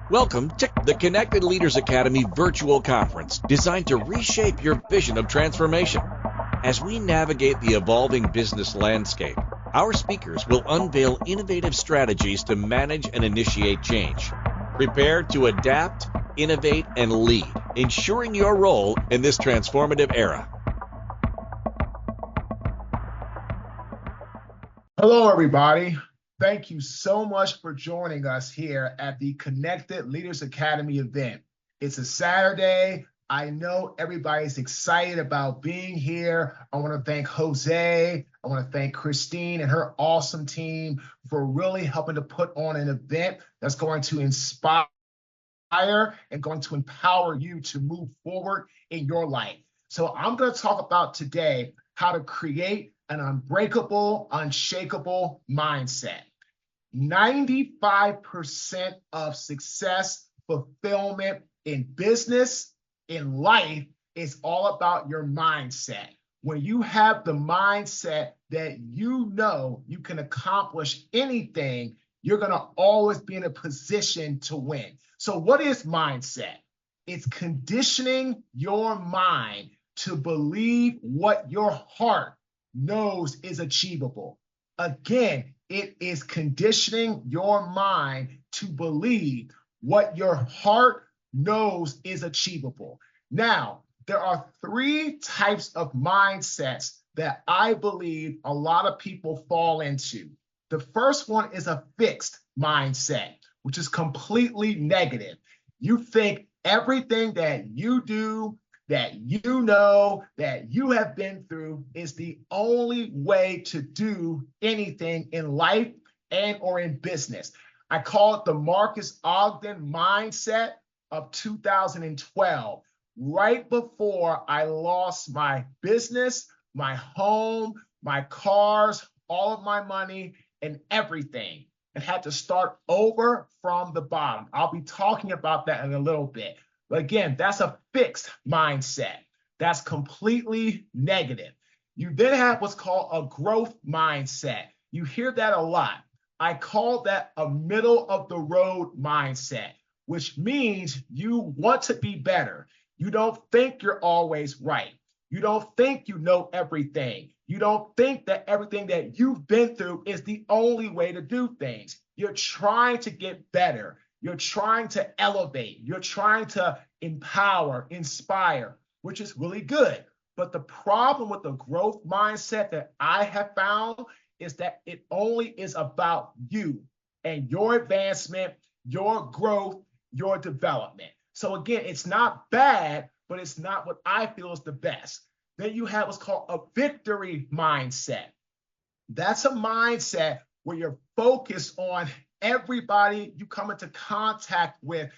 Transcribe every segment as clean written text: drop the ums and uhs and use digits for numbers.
Welcome to the Connected Leaders Academy virtual conference designed to reshape your vision of transformation. As we navigate the evolving business landscape, our speakers will unveil innovative strategies to manage and initiate change. Prepare to adapt, innovate, and lead, ensuring your role in this transformative era. Hello, everybody. Thank you so much for joining us here at the Connected Leaders Academy event. It's a Saturday. I know everybody's excited about being here. I want to thank Jose. I want to thank Christine and her awesome team for really helping to put on an event that's going to inspire and going to empower you to move forward in your life. So I'm going to talk about today how to create an unbreakable, unshakable mindset. 95% of success, fulfillment in business, in life, is all about your mindset. When you have the mindset that you know you can accomplish anything, you're going to always be in a position to win. So what is mindset? It's conditioning your mind to believe what your heart knows is achievable. Again, it is conditioning your mind to believe what your heart knows is achievable. Now, there are three types of mindsets that I believe a lot of people fall into. The first one is a fixed mindset, which is completely negative. You think everything that you do, that you know, that you have been through is the only way to do anything in life and or in business. I call it the Marques Ogden mindset of 2012, right before I lost my business, my home, my cars, all of my money and everything, and had to start over from the bottom. I'll be talking about that in a little bit. But again, that's a fixed mindset. That's completely negative. You then have what's called a growth mindset. You hear that a lot. I call that a middle of the road mindset, which means you want to be better. You don't think you're always right. You don't think you know everything. You don't think that everything that you've been through is the only way to do things. You're trying to get better. You're trying to elevate. You're trying to empower, inspire, which is really good. But the problem with the growth mindset that I have found is that it only is about you and your advancement, your growth, your development. So again, it's not bad, but it's not what I feel is the best. Then you have what's called a victory mindset. That's a mindset where you're focused on everybody you come into contact with,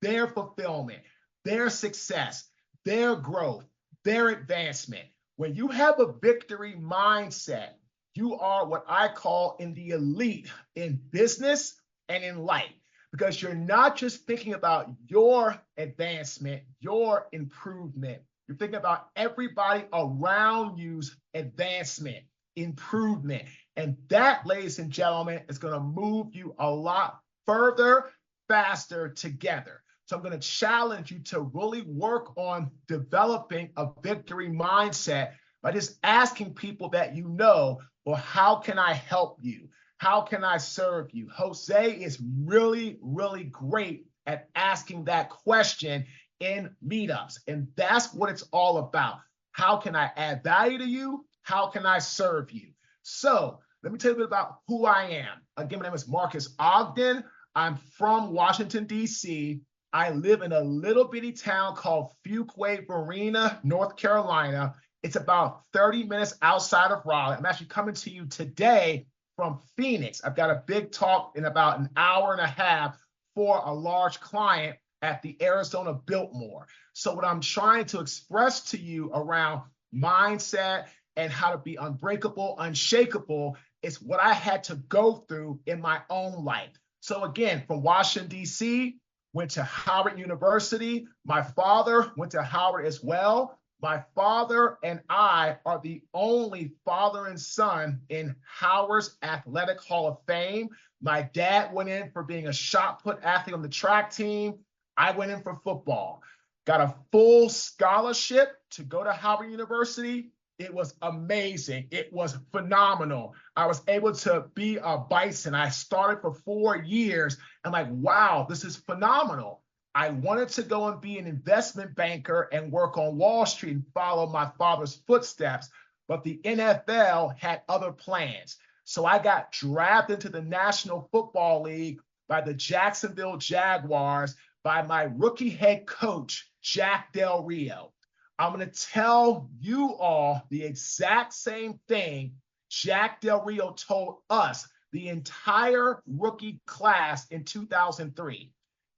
their fulfillment, their success, their growth, their advancement. When you have a victory mindset, you are what I call in the elite in business and in life, because you're not just thinking about your advancement, your improvement. You're thinking about everybody around you's advancement, improvement. And that, ladies and gentlemen, is going to move you a lot further, faster together. So I'm going to challenge you to really work on developing a victory mindset by just asking people that you know, well, how can I help you? How can I serve you? Jose is really, really great at asking that question in meetups. And that's what it's all about. How can I add value to you? How can I serve you? So let me tell you a bit about who I am. Again, my name is Marques Ogden. I'm from Washington, D.C. I live in a little bitty town called Fuquay-Varina, North Carolina. It's about 30 minutes outside of Raleigh. I'm actually coming to you today from Phoenix. I've got a big talk in about an hour and a half for a large client at the Arizona Biltmore. So what I'm trying to express to you around mindset and how to be unbreakable, unshakable, is what I had to go through in my own life. So again, from Washington, D.C., went to Howard University. My father went to Howard as well. My father and I are the only father and son in Howard's Athletic Hall of Fame. My dad went in for being a shot put athlete on the track team. I went in for football. Got a full scholarship to go to Howard University. It was amazing. It was phenomenal. I was able to be a Bison. I started for 4 years. I'm like, wow, this is phenomenal. I wanted to go and be an investment banker and work on Wall Street and follow my father's footsteps, but the NFL had other plans. So I got drafted into the National Football League by the Jacksonville Jaguars by my rookie head coach, Jack Del Rio. I'm going to tell you all the exact same thing Jack Del Rio told us, the entire rookie class in 2003.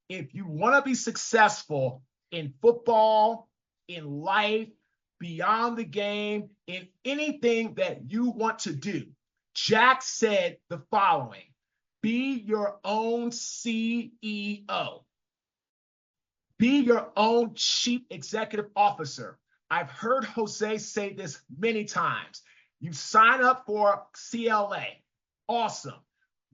If you want to be successful in football, in life, beyond the game, in anything that you want to do, Jack said the following: be your own CEO. Be your own chief executive officer. I've heard Jose say this many times. You sign up for CLA. Awesome.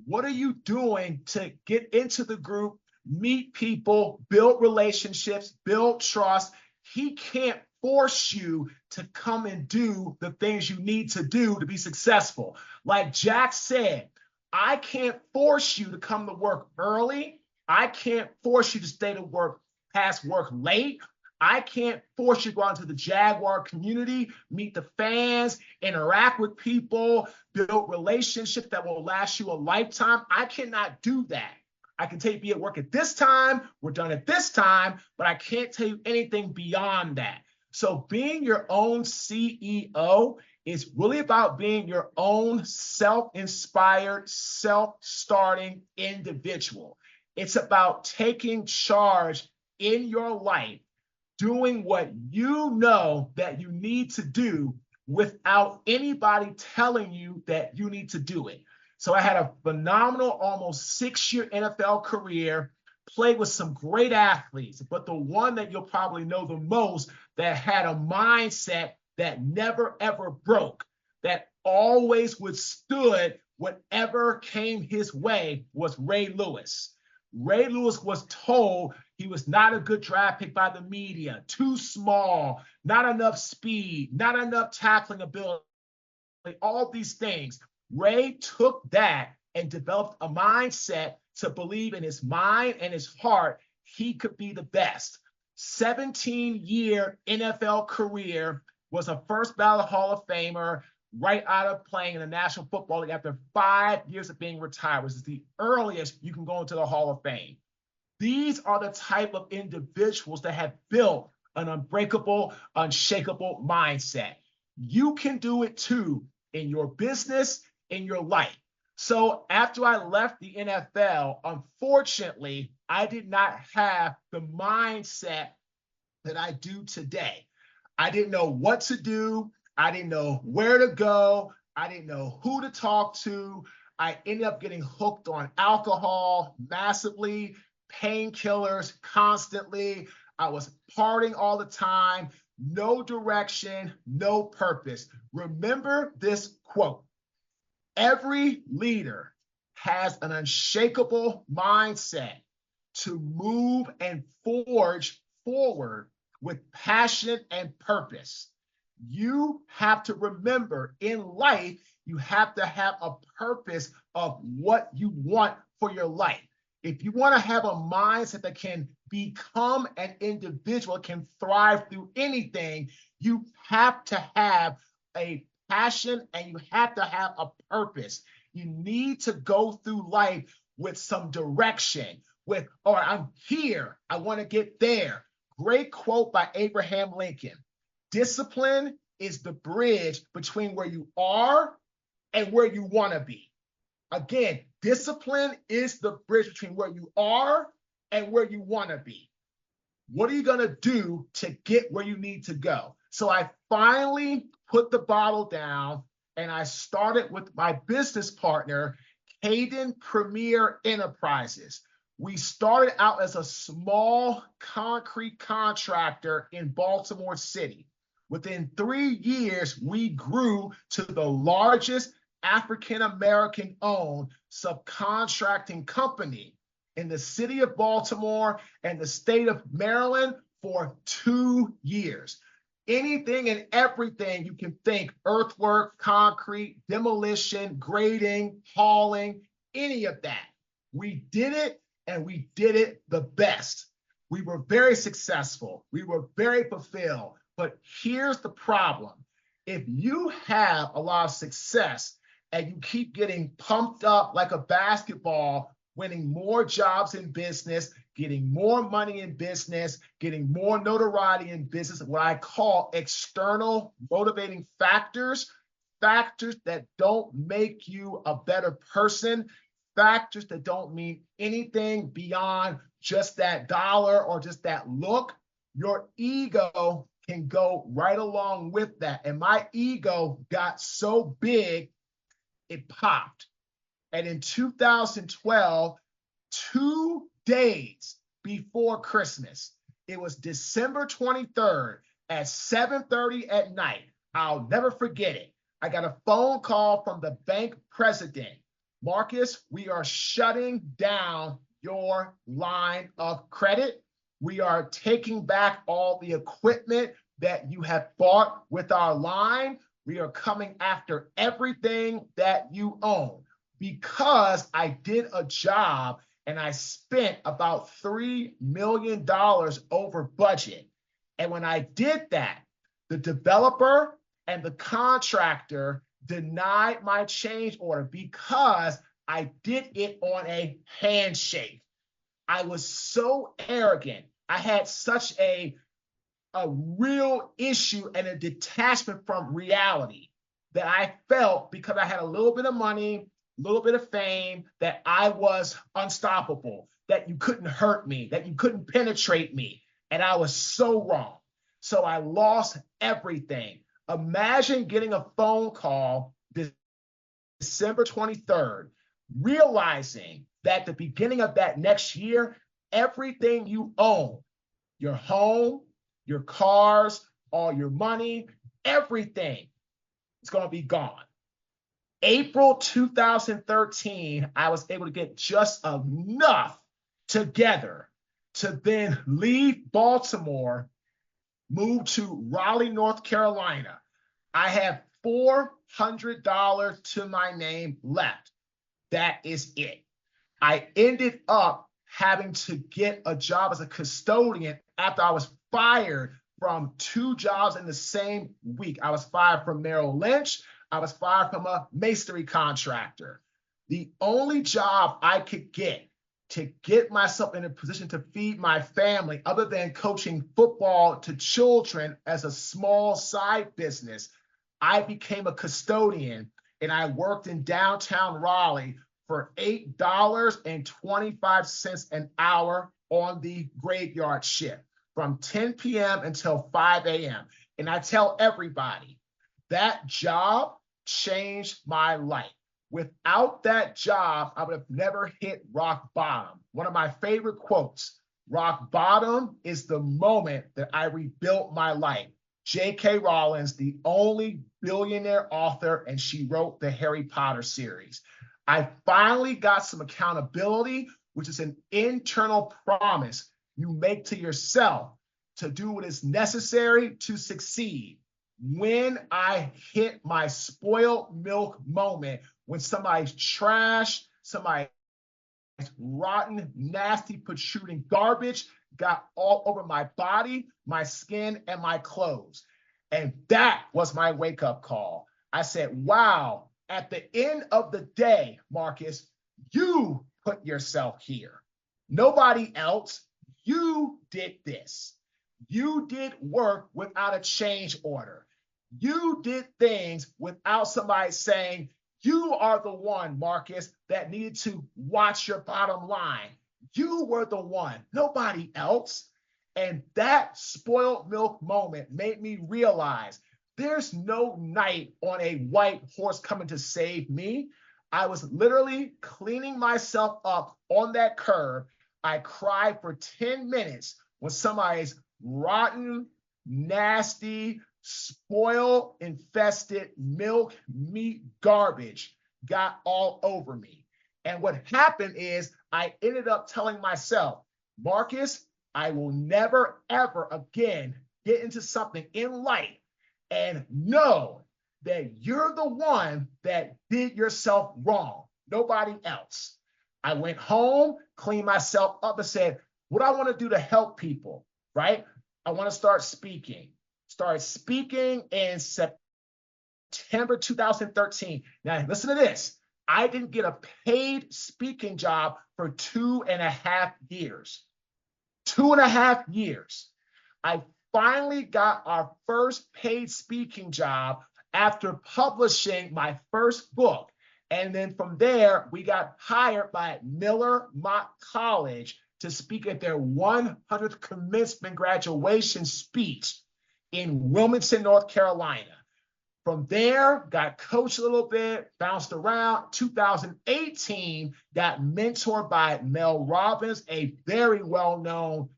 What are you doing to get into the group, meet people, build relationships, build trust? He can't force you to come and do the things you need to do to be successful. Like Jack said, I can't force you to come to work early. I can't force you to stay to work past work late. I can't force you to go out into the Jaguar community, meet the fans, interact with people, build relationships that will last you a lifetime. I cannot do that. I can tell you be at work at this time, we're done at this time, but I can't tell you anything beyond that. So being your own CEO is really about being your own self-inspired, self-starting individual. It's about taking charge in your life, doing what you know that you need to do without anybody telling you that you need to do it. So I had a phenomenal, almost 6-year NFL career, played with some great athletes, but the one that you'll probably know the most that had a mindset that never, ever broke, that always withstood whatever came his way was Ray Lewis. Ray Lewis was told he was not a good draft pick by the media, too small, not enough speed, not enough tackling ability, all these things. Ray took that and developed a mindset to believe in his mind and his heart he could be the best. 17-year NFL career, was a first ballot Hall of Famer, right out of playing in the National Football League after 5 years of being retired, which is the earliest you can go into the Hall of Fame. These are the type of individuals that have built an unbreakable, unshakable mindset. You can do it too in your business, in your life. So after I left the NFL, unfortunately, I did not have the mindset that I do today. I didn't know what to do. I didn't know where to go. I didn't know who to talk to. I ended up getting hooked on alcohol massively, painkillers constantly. I was partying all the time, no direction, no purpose. Remember this quote: every leader has an unshakable mindset to move and forge forward with passion and purpose. You have to remember in life, you have to have a purpose of what you want for your life. If you want to have a mindset that can become an individual, can thrive through anything, you have to have a passion and you have to have a purpose. You need to go through life with some direction, with, all right, I'm here, I want to get there. Great quote by Abraham Lincoln: discipline is the bridge between where you are and where you want to be. Again, discipline is the bridge between where you are and where you want to be. What are you going to do to get where you need to go? So I finally put the bottle down and I started with my business partner, Hayden Premier Enterprises. We started out as a small concrete contractor in Baltimore City. Within 3 years, we grew to the largest African-American owned subcontracting company in the city of Baltimore and the state of Maryland for 2 years. Anything and everything you can think, earthwork, concrete, demolition, grading, hauling, any of that. We did it, and we did it the best. We were very successful. We were very fulfilled. But here's the problem. If you have a lot of success and you keep getting pumped up like a basketball, winning more jobs in business, getting more money in business, getting more notoriety in business, what I call external motivating factors, factors that don't make you a better person, factors that don't mean anything beyond just that dollar or just that look, your ego can go right along with that. And my ego got so big, it popped. And in 2012, 2 days before Christmas, it was December 23rd at 7:30 at night. I'll never forget it. I got a phone call from the bank president. Marques, we are shutting down your line of credit. We are taking back all the equipment that you have bought with our line. We are coming after everything that you own because I did a job and I spent about $3 million over budget. And when I did that, the developer and the contractor denied my change order because I did it on a handshake. I was so arrogant. I had such a real issue and a detachment from reality that I felt because I had a little bit of money, a little bit of fame, that I was unstoppable, that you couldn't hurt me, that you couldn't penetrate me. And I was so wrong. So I lost everything. Imagine getting a phone call December 23rd, realizing that at the beginning of that next year, everything you own, your home, your cars, all your money, everything is going to be gone. April 2013, I was able to get just enough together to then leave Baltimore, move to Raleigh, North Carolina. I have $400 to my name left. That is it. I ended up having to get a job as a custodian after I was fired from 2 jobs in the same week. I was fired from Merrill Lynch. I was fired from a masonry contractor. The only job I could get to get myself in a position to feed my family, other than coaching football to children as a small side business, I became a custodian, and I worked in downtown Raleigh for $8.25 an hour on the graveyard shift from 10 p.m. until 5 a.m. And I tell everybody, that job changed my life. Without that job, I would have never hit rock bottom. One of my favorite quotes, rock bottom is the moment that I rebuilt my life. J.K. Rowling, the only billionaire author, and she wrote the Harry Potter series. I finally got some accountability, which is an internal promise you make to yourself to do what is necessary to succeed. When I hit my spoiled milk moment, when somebody's trash, somebody's rotten, nasty, protruding garbage got all over my body, my skin, and my clothes. And that was my wake-up call. I said, wow, at the end of the day, Marques, you put yourself here. Nobody else. You did this. You did work without a change order. You did things without somebody saying, you are the one, Marques, that needed to watch your bottom line. You were the one, nobody else. And that spoiled milk moment made me realize there's no knight on a white horse coming to save me. I was literally cleaning myself up on that curb. I cried for 10 minutes when somebody's rotten, nasty, spoiled, infested milk, meat, garbage got all over me. And what happened is I ended up telling myself, Marcus, I will never, ever again get into something in life and know that you're the one that did yourself wrong, nobody else. I went home, cleaned myself up, and said, what do I want to do to help people, right? I want to start speaking. Started speaking in September 2013. Now, listen to this. I didn't get a paid speaking job for 2.5 years. 2.5 years. I finally got our first paid speaking job after publishing my first book. And then from there, we got hired by Miller Mock College to speak at their 100th commencement graduation speech in Wilmington, North Carolina. From there, got coached a little bit, bounced around. 2018, got mentored by Mel Robbins, a very well-known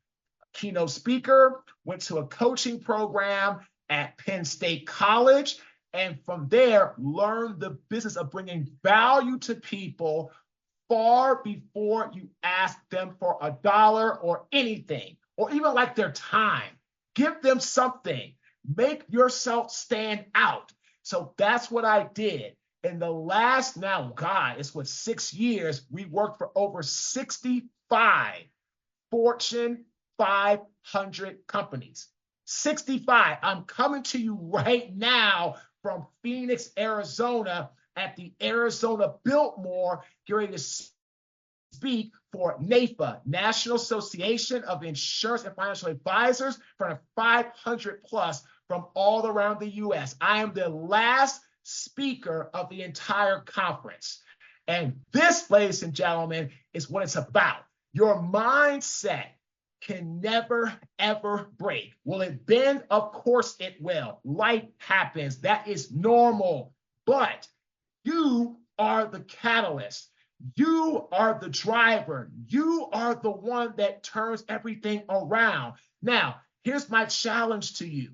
keynote speaker, went to a coaching program at Penn State College, and from there, learned the business of bringing value to people far before you ask them for a dollar or anything, or even like their time. Give them something. Make yourself stand out. So that's what I did. In the last, now, God, it's what, 6 years, we worked for over 65 Fortune 500 companies. 65. I'm coming to you right now from Phoenix, Arizona, at the Arizona Biltmore, getting ready to speak for NAFA, National Association of Insurance and Financial Advisors, in front of 500 plus from all around the U.S. I am the last speaker of the entire conference. And this, ladies and gentlemen, is what it's about. Your mindset can never, ever break. Will it bend? Of course it will. Life happens. That is normal. But you are the catalyst. You are the driver. You are the one that turns everything around. Now, here's my challenge to you.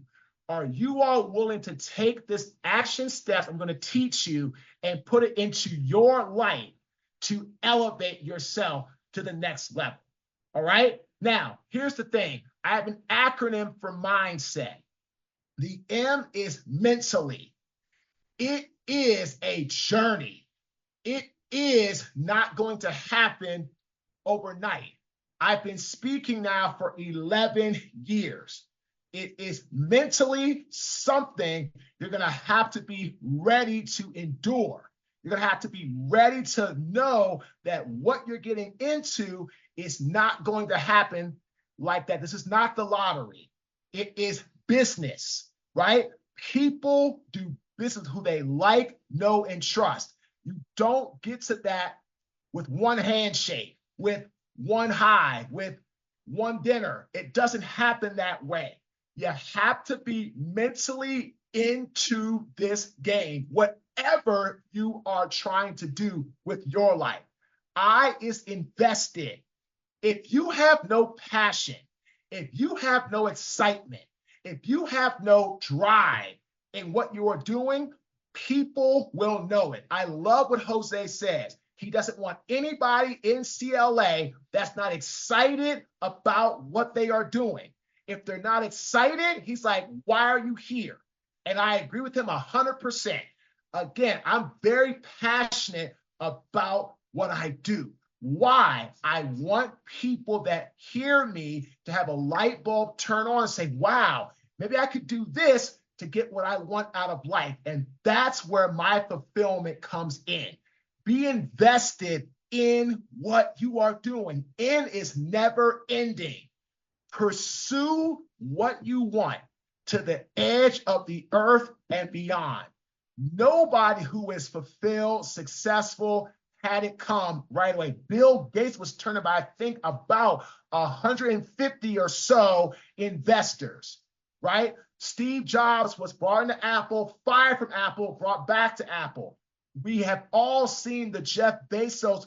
Are you all willing to take this action steps I'm going to teach you and put it into your life to elevate yourself to the next level? All right? Now, here's the thing. I have an acronym for mindset. The M is mentally. It is a journey. It is not going to happen overnight. I've been speaking now for 11 years. It is mentally something you're going to have to be ready to endure. You're going to have to be ready to know that what you're getting into is not going to happen like that. This is not the lottery. It is business, right? People do business who they like, know, and trust. You don't get to that with one handshake, with one high, with one dinner. It doesn't happen that way. You have to be mentally into this game, whatever you are trying to do with your life. I is invested. If you have no passion, if you have no excitement, if you have no drive in what you are doing, people will know it. I love what Jose says. He doesn't want anybody in CLA that's not excited about what they are doing. If they're not excited, he's like, why are you here? And I agree with him 100%. Again, I'm very passionate about what I do. Why? I want people that hear me to have a light bulb turn on and say, wow, maybe I could do this to get what I want out of life. And that's where my fulfillment comes in. Be invested in what you are doing. N is never ending. Pursue what you want to the edge of the earth and beyond. Nobody who is fulfilled, successful, had it come right away. Bill Gates was turned by, I think, about 150 or so investors, right? Steve Jobs was brought into Apple, fired from Apple, brought back to Apple. We have all seen the Jeff Bezos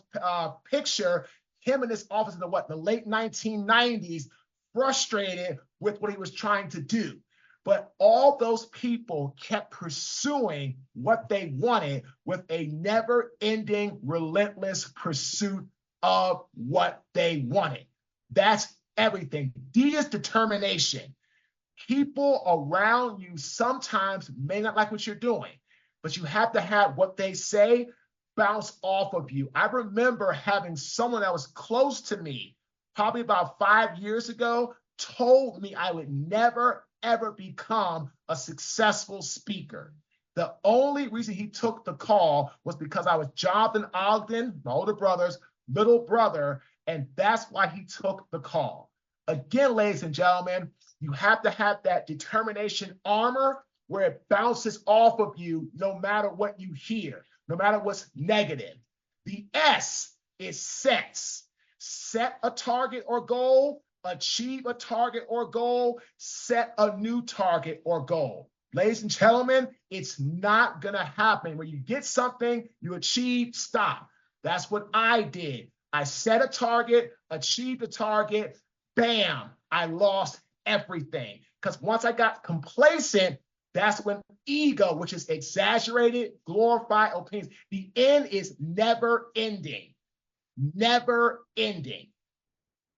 picture, him in his office in the late 1990s, frustrated with what he was trying to do. But all those people kept pursuing what they wanted with a never-ending, relentless pursuit of what they wanted. That's everything. D is determination. People around you sometimes may not like what you're doing, but you have to have what they say bounce off of you. I remember having someone that was close to me, probably about 5 years ago, told me I would never, ever become a successful speaker. The only reason he took the call was because I was jobbed in Ogden, my older brother's little brother, and that's why he took the call. Again, ladies and gentlemen, you have to have that determination armor where it bounces off of you no matter what you hear, no matter what's negative. The S is sets. Set a target or goal, achieve a target or goal, set a new target or goal. Ladies and gentlemen, it's not going to happen. When you get something, you achieve, stop. That's what I did. I set a target, achieved a target, bam, I lost everything. Because once I got complacent, that's when ego, which is exaggerated, glorified opinions, the end is never ending. Never ending.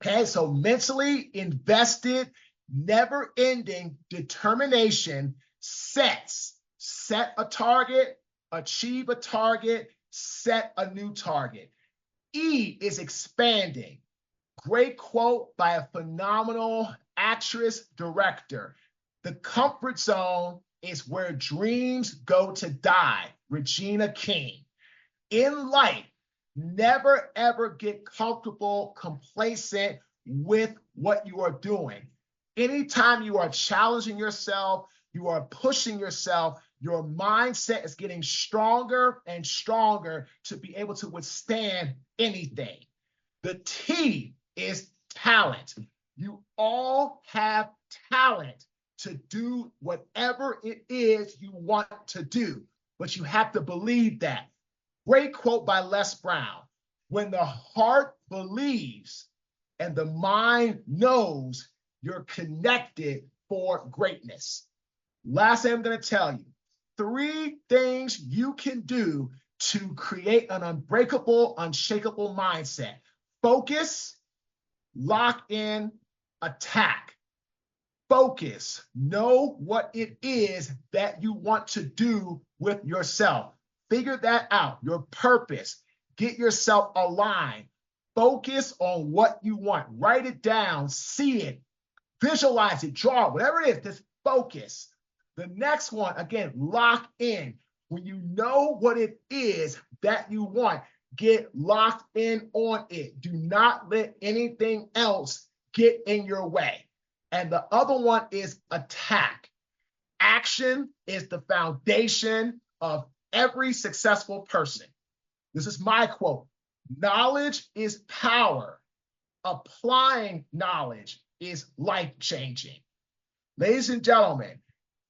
Okay, so mentally invested, never ending determination sets. Set a target, achieve a target, set a new target. E is expanding. Great quote by a phenomenal actress director. The comfort zone is where dreams go to die. Regina King. In life, never ever get comfortable, complacent with what you are doing. Anytime you are challenging yourself, you are pushing yourself, your mindset is getting stronger and stronger to be able to withstand anything. The T is talent. You all have talent to do whatever it is you want to do, but you have to believe that. Great quote by Les Brown. When the heart believes and the mind knows, you're connected for greatness. Last thing I'm going to tell you, 3 things you can do to create an unbreakable, unshakable mindset. Focus, lock in, attack. Focus. Know what it is that you want to do with yourself. Figure that out, your purpose. Get yourself aligned. Focus on what you want. Write it down, see it, visualize it, draw it, whatever it is, just focus. The next one, again, lock in. When you know what it is that you want, get locked in on it. Do not let anything else get in your way. And the other one is attack. Action is the foundation of every successful person. This is my quote. Knowledge is power. Applying knowledge is life-changing. Ladies and gentlemen,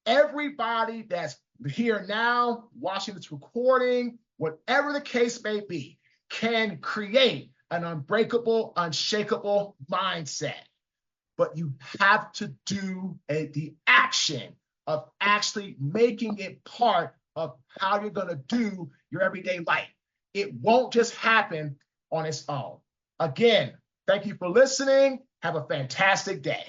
everybody that's here now, watching this recording, whatever the case may be, can create an unbreakable, unshakable mindset. But you have to do the action of actually making it part of how you're going to do your everyday life. It won't just happen on its own. Again, thank you for listening. Have a fantastic day.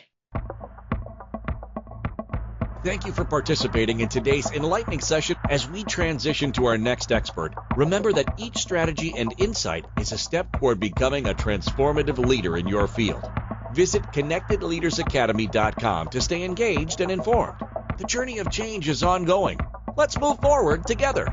Thank you for participating in today's enlightening session. As we transition to our next expert, remember that each strategy and insight is a step toward becoming a transformative leader in your field. Visit connectedleadersacademy.com to stay engaged and informed. The journey of change is ongoing. Let's move forward together.